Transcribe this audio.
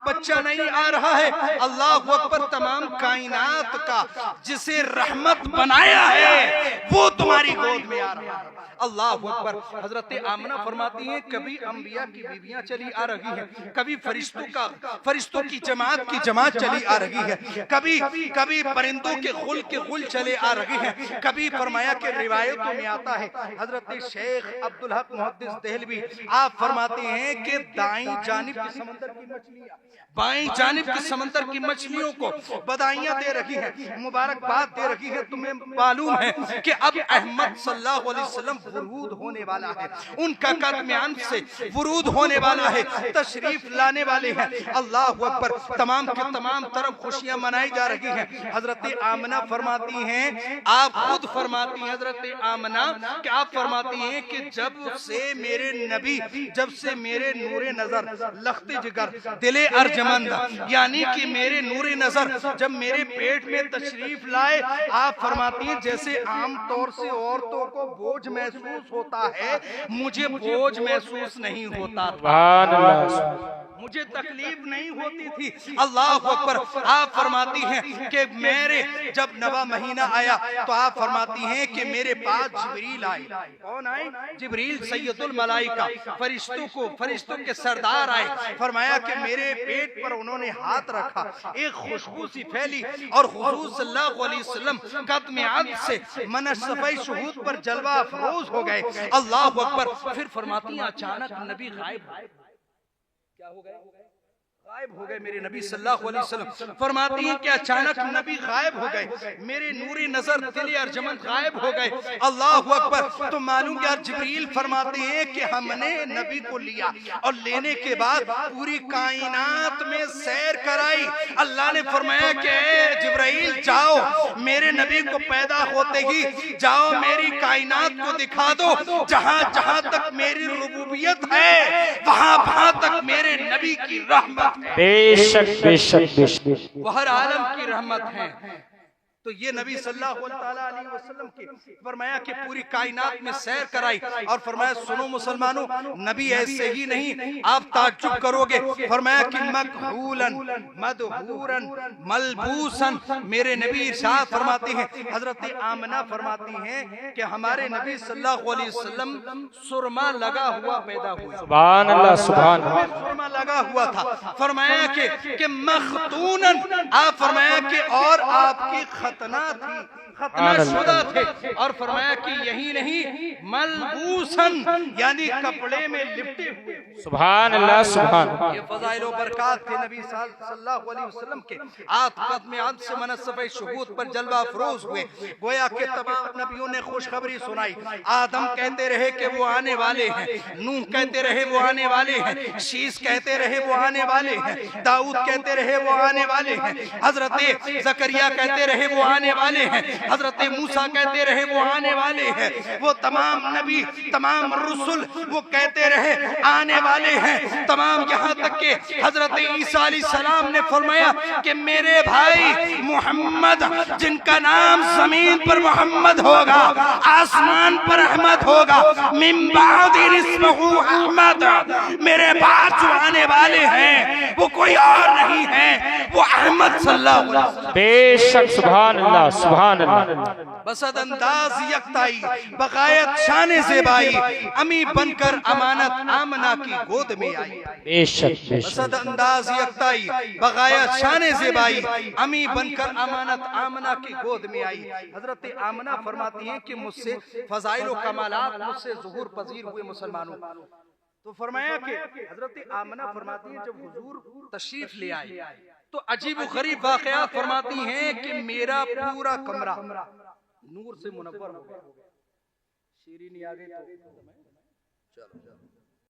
बच्चा नहीं आ रहा है, अल्लाह अकबर, तमाम कायनात का जिसे रहमत बनाया है वो तुम्हारी गोद में आ रहा है। अल्लाह अकबर। हजरत आमना फरमाती हैं कभी अंबिया की बीवियां चली आ रही हैं, कभी फरिश्तों की जमात चली आ रही है, कभी परिंदों के गुल चले आ रहे हैं, कभी फरमाया कि रिवायतों में आता है, हजरत शेख अब्दुल हक मुहद्दिस देहलवी आप फरमाते हैं कि दाईं जानिब की समंदर की मछलियां बाईं जानिब की समंदर की मछलियों को बधाइयां दे रही है, मुबारकबाद दे रही है। तुम्हें मालूम है कि अब अहमद सल्लल्लाहु अलैहि वसल्लम वुरूद होने वाला है, उनका कदम से वुरूद होने वाला है, तशरीफ लाने वाले हैं। अल्लाह अकबर। तमाम के तमाम तरफ खुशियां मनाई जा रही हैं। हजरत आमना फरमाती हैं, आप खुद फरमाती हैं हजरत आमना कि आप फरमाती हैं कि जब से मेरे नबी, जब से मेरे नूरे नजर, लख्ते जिगर, दिले अर्जमंद, यानी कि मेरे नूरे नजर जब मेरे पेट में तशरीफ लाए, आप फरमाती हैं जैसे आमतौर से औरतों को बोझ महसूस होता है, मुझे बोझ महसूस नहीं होता था, मुझे तकलीफ नहीं होती थी। अल्लाह अकबर। आप फरमाती हैं कि मेरे जब नवा महीना आया तो आप फरमाती हैं कि मेरे पास जिब्रील आए। कौन आए? जिब्रील सैयदुल मलाइका, फरिश्तों के सरदार आए। फरमाया कि मेरे पेट पर उन्होंने हाथ रखा, एक खुशबू सी फैली और हुजूर सल्लल्लाहु अलैहि वसल्लम कदम से मनसफ़े शुहूद पर जलवा अफरोज हो गए। अल्लाह अकबर। फिर फरमाती हैं अचानक नबी गायब, क्या हो गए? गायब हो गए मेरे नबी सल्लल्लाहु अलैहि वसल्लम। फरमाती हैं कि अचानक नबी गायब हो गए, मेरे नूरी नजर, दिल अर्जमन गायब हो गए। अल्लाह अकबर। तो मालूम क्या, जिब्रील फरमाते हैं कि हमने नबी को लिया और लेने के बाद पूरी कायनात में सैर कराई। अल्लाह ने फरमाया कि जिब्रील जाओ, मेरे नबी को पैदा होते ही जाओ मेरी कायनात को दिखा दो, जहां जहां तक मेरी रुबूबियत है वहां तक मेरे नबी की रहमत, बेशक बेशक बेशक, वो हर आलम की रहमत है। तो ये नबी सल्लल्लाहु अलैहि वसल्लम की फरमाया कि पूरी कायनात में सैर कराई और फरमाया सुनो मुसलमानों, नबी ऐसे ही नहीं, आप ताज्जुब करोगे। फरमाया कि मकहूलन मदहूरन मलबूसन, मेरे नबी इरशाद फरमाते हैं, हजरत आमना फरमाती हैं कि हमारे नबी सल्लल्लाहु अलैहि वसल्लम सुरमा लगा हुआ पैदा हुए। सुभान अल्लाह, सुभान अल्लाह। सुरमा लगा हुआ था। फरमाया कि मखतूनन, आप फरमाया कि और आपकी खतना थी, खतना शुदा थे। और फरमाया कि यही नहीं, मलबूसन, यानी कपड़े में लिपटे हुए। सुभान अल्लाह, सुभान। ये फज़ाइल व बरकात थे नबी सल्लल्लाहु अलैहि वसल्लम के। आप कदम आद से मनसफ़े शुहूद पर जलवा अफरोज हुए। गोया के तमाम नबियों ने खुशखबरी सुनाई। आदम कहते रहे कि वो आने वाले हैं, नूह कहते रहे वो आने वाले हैं, शीश कहते रहे वो आने वाले हैं, दाऊद कहते रहे वो आने वाले हैं, हजरत ज़करिया कहते रहे वो आने वाले हैं, हजरत मूसा कहते रहे वो आने वाले हैं। वो तमाम नबी, तमाम रसूल वो कहते रहे आने वाले हैं। तमाम यहाँ तक के हजरत ईसा अलैहिस्सलाम ने फरमाया कि मेरे भाई मोहम्मद, जिनका नाम जमीन पर मोहम्मद होगा, आसमान पर अहमद होगा, मिन बादि इस्मुहु अहमद, मेरे बाद जो आने वाले हैं वो कोई और नहीं है, वो अहमद सल्लल्लाहु अलैहि वसल्लम। बेशक, सुभान अल्लाह, सुभान अल्लाह। बसद अंदाज यकताई, बगायत शान ज़ेबाई, अमी बनकर अमानत आमना की गोद में आई। बेशक बेशक, बसद अंदाज यकताई, बगायत शान ज़ेबाई, अमी बनकर अमानत आमना की गोद में आई। हजरत आमना फरमाती हैं कि मुझसे फजाइल व कमालात मुझसे ज़ुहूर पजीर हुए मुसलमानों। तो फरमाया कि हजरत आमना फरमाती हैं जब हुजूर तशरीफ ले आए तो अजीब गरीब वाक़यात फरमाती हैं कि मेरा पूरा कमरा नूर से मुनव्वर हो गया। शीरीनी आ गई तो चलो